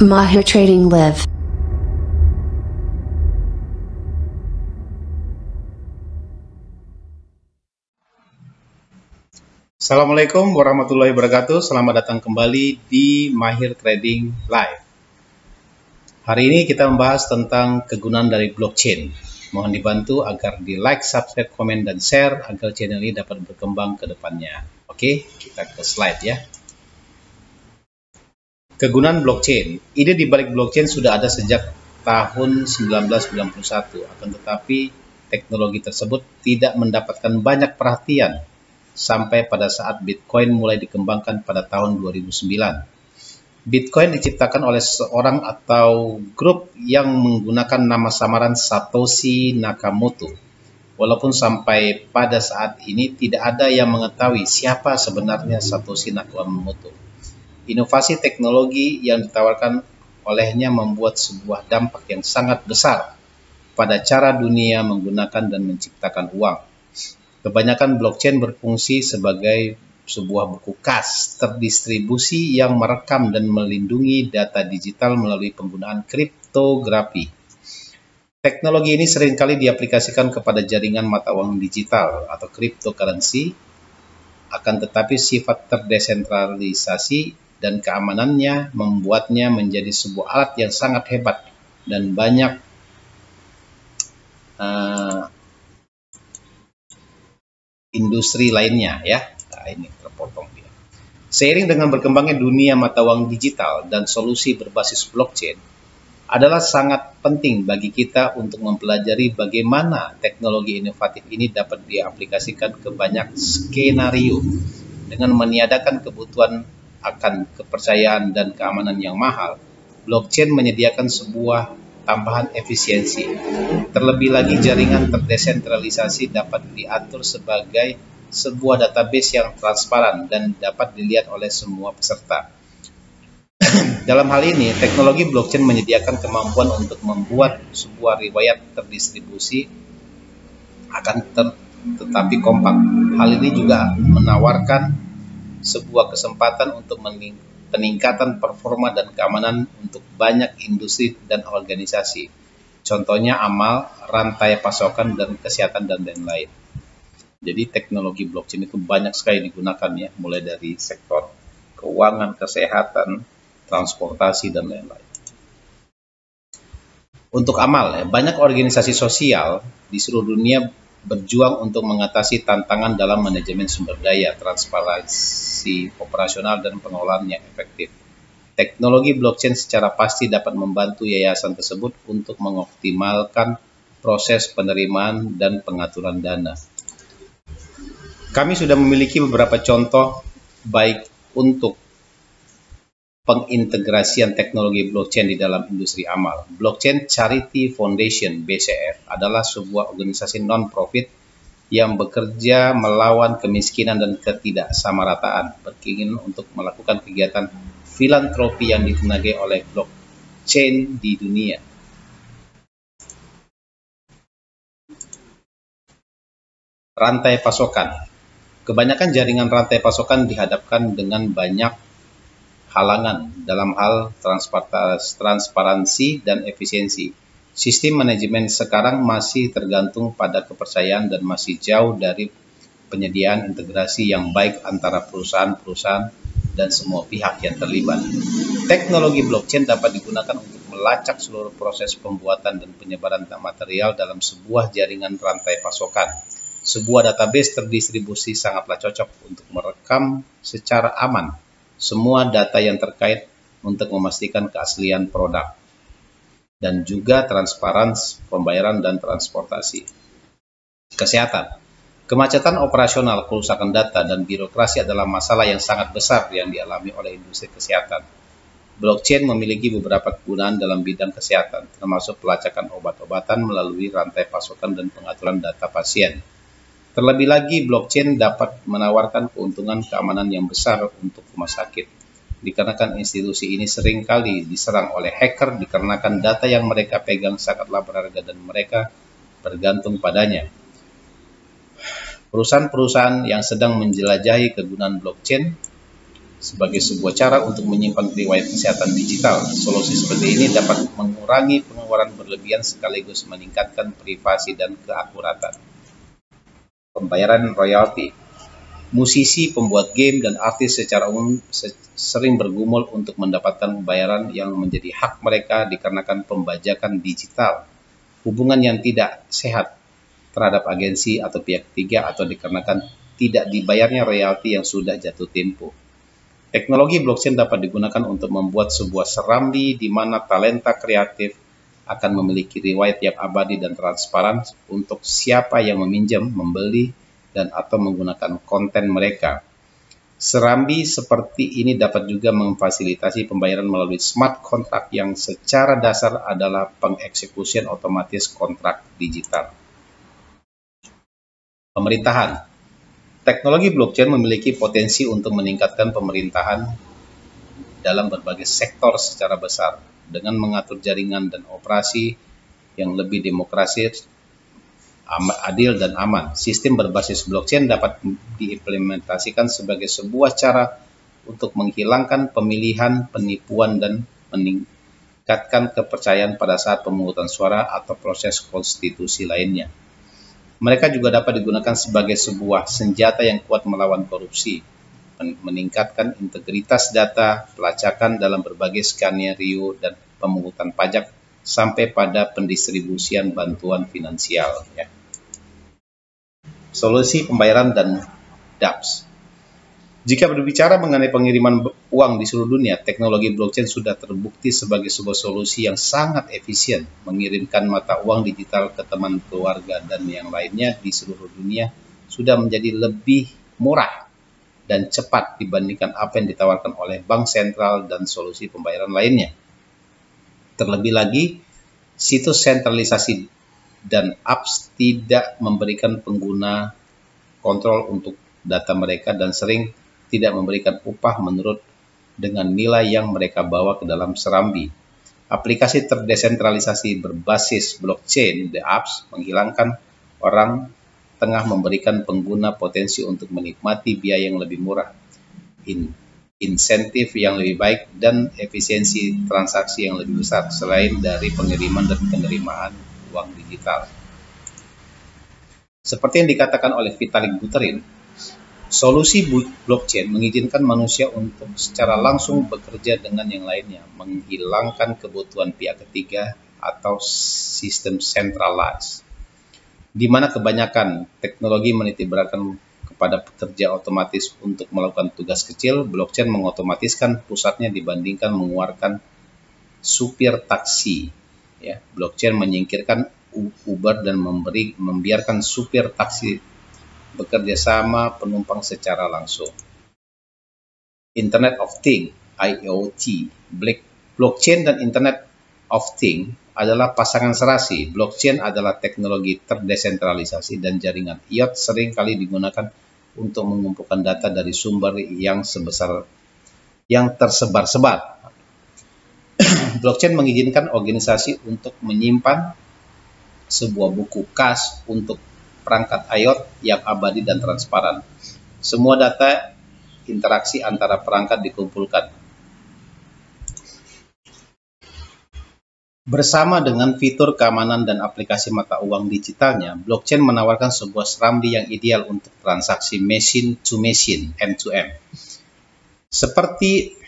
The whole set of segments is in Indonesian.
Mahir Trading Live. Assalamualaikum warahmatullahi wabarakatuh. Selamat datang kembali di Mahir Trading Live. Hari ini kita membahas tentang kegunaan dari blockchain. Mohon dibantu agar di like, subscribe, komen, dan share agar channel ini dapat berkembang ke depannya. Oke, kita ke slide ya. Kegunaan blockchain. Ide di balik blockchain sudah ada sejak tahun 1991, akan tetapi teknologi tersebut tidak mendapatkan banyak perhatian sampai pada saat Bitcoin mulai dikembangkan pada tahun 2009. Bitcoin diciptakan oleh seorang atau grup yang menggunakan nama samaran Satoshi Nakamoto. Walaupun sampai pada saat ini tidak ada yang mengetahui siapa sebenarnya Satoshi Nakamoto. Inovasi teknologi yang ditawarkan olehnya membuat sebuah dampak yang sangat besar pada cara dunia menggunakan dan menciptakan uang. Kebanyakan blockchain berfungsi sebagai sebuah buku kas terdistribusi yang merekam dan melindungi data digital melalui penggunaan kriptografi. Teknologi ini seringkali diaplikasikan kepada jaringan mata uang digital atau cryptocurrency, akan tetapi sifat terdesentralisasi dan keamanannya membuatnya menjadi sebuah alat yang sangat hebat dan banyak industri lainnya ya. Nah, ini terpotong dia. Seiring dengan berkembangnya dunia mata uang digital dan solusi berbasis blockchain adalah sangat penting bagi kita untuk mempelajari bagaimana teknologi inovatif ini dapat diaplikasikan ke banyak skenario dengan meniadakan kebutuhan akan kepercayaan dan keamanan yang mahal. Blockchain menyediakan sebuah tambahan efisiensi. Terlebih lagi jaringan terdesentralisasi dapat diatur sebagai sebuah database yang transparan dan dapat dilihat oleh semua peserta. Dalam hal ini, teknologi blockchain menyediakan kemampuan untuk membuat sebuah riwayat terdistribusi tetapi kompak. Hal ini juga menawarkan sebuah kesempatan untuk peningkatan performa dan keamanan untuk banyak industri dan organisasi. Contohnya amal, rantai pasokan, dan kesehatan, dan lain-lain. Jadi teknologi blockchain itu banyak sekali digunakan ya, mulai dari sektor keuangan, kesehatan, transportasi, dan lain-lain. Untuk amal, ya, banyak organisasi sosial di seluruh dunia berjuang untuk mengatasi tantangan dalam manajemen sumber daya, transparansi operasional, dan pengelolaan yang efektif. Teknologi blockchain secara pasti dapat membantu yayasan tersebut untuk mengoptimalkan proses penerimaan dan pengaturan dana. Kami sudah memiliki beberapa contoh baik untuk pengintegrasian teknologi blockchain di dalam industri amal. Blockchain Charity Foundation (BCF) adalah sebuah organisasi non-profit yang bekerja melawan kemiskinan dan ketidaksamarataan, berkeinginan untuk melakukan kegiatan filantropi yang ditenagai oleh blockchain di dunia. Rantai pasokan. Kebanyakan jaringan rantai pasokan dihadapkan dengan banyak halangan dalam hal transparansi dan efisiensi. Sistem manajemen sekarang masih tergantung pada kepercayaan dan masih jauh dari penyediaan integrasi yang baik antara perusahaan-perusahaan dan semua pihak yang terlibat. Teknologi blockchain dapat digunakan untuk melacak seluruh proses pembuatan dan penyebaran material dalam sebuah jaringan rantai pasokan. Sebuah database terdistribusi sangatlah cocok untuk merekam secara aman semua data yang terkait untuk memastikan keaslian produk dan juga transparansi pembayaran dan transportasi. Kesehatan. Kemacetan operasional, kerusakan data, dan birokrasi adalah masalah yang sangat besar yang dialami oleh industri kesehatan. Blockchain memiliki beberapa kegunaan dalam bidang kesehatan, termasuk pelacakan obat-obatan melalui rantai pasokan dan pengaturan data pasien. Terlebih lagi, blockchain dapat menawarkan keuntungan keamanan yang besar untuk rumah sakit, dikarenakan institusi ini seringkali diserang oleh hacker dikarenakan data yang mereka pegang sangatlah berharga dan mereka bergantung padanya. Perusahaan-perusahaan yang sedang menjelajahi kegunaan blockchain sebagai sebuah cara untuk menyimpan riwayat kesehatan digital. Solusi seperti ini dapat mengurangi pengeluaran berlebihan sekaligus meningkatkan privasi dan keakuratan. Pembayaran royalti. Musisi, pembuat game, dan artis secara umum sering bergumul untuk mendapatkan pembayaran yang menjadi hak mereka dikarenakan pembajakan digital, hubungan yang tidak sehat terhadap agensi atau pihak ketiga, atau dikarenakan tidak dibayarnya royalti yang sudah jatuh tempo. Teknologi blockchain dapat digunakan untuk membuat sebuah serambi di mana talenta kreatif akan memiliki riwayat yang abadi dan transparan untuk siapa yang meminjam, membeli, dan atau menggunakan konten mereka. Serambi seperti ini dapat juga memfasilitasi pembayaran melalui smart contract yang secara dasar adalah pengeksekusian otomatis kontrak digital. Pemerintahan. Teknologi blockchain memiliki potensi untuk meningkatkan pemerintahan dalam berbagai sektor secara besar dengan mengatur jaringan dan operasi yang lebih demokratis, adil, dan aman. Sistem berbasis blockchain dapat diimplementasikan sebagai sebuah cara untuk menghilangkan pemilihan, penipuan, dan meningkatkan kepercayaan pada saat pemungutan suara atau proses konstitusi lainnya. Mereka juga dapat digunakan sebagai sebuah senjata yang kuat melawan korupsi, meningkatkan integritas data, pelacakan dalam berbagai skenario, dan pemungutan pajak sampai pada pendistribusian bantuan finansial. Ya. Solusi pembayaran dan dApps. Jika berbicara mengenai pengiriman uang di seluruh dunia, teknologi blockchain sudah terbukti sebagai sebuah solusi yang sangat efisien. Mengirimkan mata uang digital ke teman, keluarga, dan yang lainnya di seluruh dunia sudah menjadi lebih murah dan cepat dibandingkan apa yang ditawarkan oleh bank sentral dan solusi pembayaran lainnya. Terlebih lagi, situs sentralisasi dan apps tidak memberikan pengguna kontrol untuk data mereka dan sering tidak memberikan upah menurut dengan nilai yang mereka bawa ke dalam serambi. Aplikasi terdesentralisasi berbasis blockchain, the apps, menghilangkan orang tengah memberikan pengguna potensi untuk menikmati biaya yang lebih murah, insentif yang lebih baik, dan efisiensi transaksi yang lebih besar, selain dari pengiriman dan penerimaan uang digital. Seperti yang dikatakan oleh Vitalik Buterin, solusi blockchain mengizinkan manusia untuk secara langsung bekerja dengan yang lainnya, menghilangkan kebutuhan pihak ketiga atau sistem centralized, di mana kebanyakan teknologi menitikberatkan kepada pekerja otomatis untuk melakukan tugas kecil. Blockchain mengotomatiskan pusatnya dibandingkan mengeluarkan supir taksi. Ya, blockchain menyingkirkan Uber dan membiarkan supir taksi bekerja sama penumpang secara langsung. Internet of Things, IoT. Blockchain dan Internet of Things adalah pasangan serasi. Blockchain adalah teknologi terdesentralisasi dan jaringan IoT sering kali digunakan untuk mengumpulkan data dari sumber yang tersebar-sebar. Blockchain mengizinkan organisasi untuk menyimpan sebuah buku kas untuk perangkat IoT yang abadi dan transparan. Semua data interaksi antara perangkat dikumpulkan. Bersama dengan fitur keamanan dan aplikasi mata uang digitalnya, blockchain menawarkan sebuah serambi yang ideal untuk transaksi machine to machine, M2M. Seperti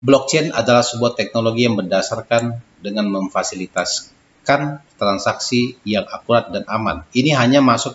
blockchain adalah sebuah teknologi yang berdasarkan dengan memfasilitasi transaksi yang akurat dan aman. Ini hanya masuk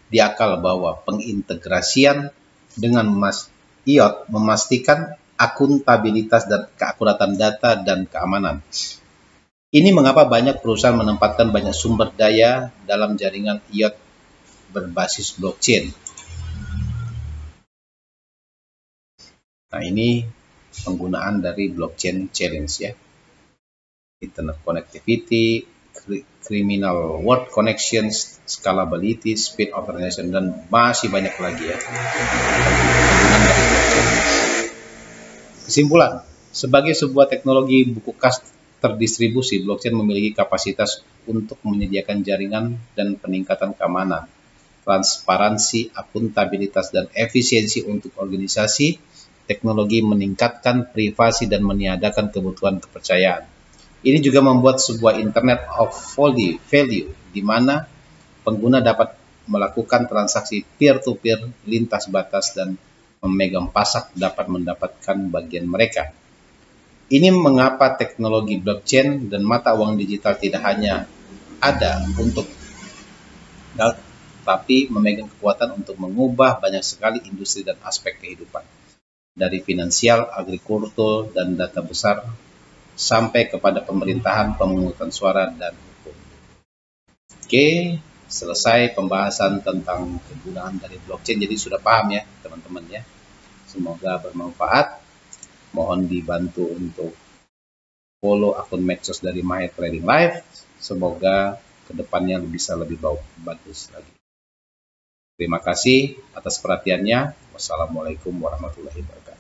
di akal bahwa pengintegrasian dengan IoT memastikan akuntabilitas dan keakuratan data dan keamanan. Ini mengapa banyak perusahaan menempatkan banyak sumber daya dalam jaringan IoT berbasis blockchain. Nah, ini penggunaan dari blockchain challenge ya. Internet connectivity, criminal world connections, scalability, speed of transaction, dan masih banyak lagi ya. Kesimpulan, sebagai sebuah teknologi buku kas terdistribusi, blockchain memiliki kapasitas untuk menyediakan jaringan dan peningkatan keamanan. transparansi, akuntabilitas, dan efisiensi untuk organisasi. Teknologi meningkatkan privasi dan meniadakan kebutuhan kepercayaan. Ini juga membuat sebuah Internet of Value, di mana pengguna dapat melakukan transaksi peer-to-peer lintas batas dan memegang pasak dapat mendapatkan bagian mereka. Ini mengapa teknologi blockchain dan mata uang digital tidak hanya ada untuk tapi memegang kekuatan untuk mengubah banyak sekali industri dan aspek kehidupan, dari finansial, agrikultur, dan data besar, sampai kepada pemerintahan, pemungutan suara, dan hukum. Oke, selesai pembahasan tentang kegunaan dari blockchain. Jadi sudah paham ya teman-teman ya. Semoga bermanfaat. Mohon dibantu untuk follow akun medsos dari Mahir Trading Live. Semoga kedepannya bisa lebih bagus lagi. Terima kasih atas perhatiannya. Wassalamualaikum warahmatullahi wabarakatuh.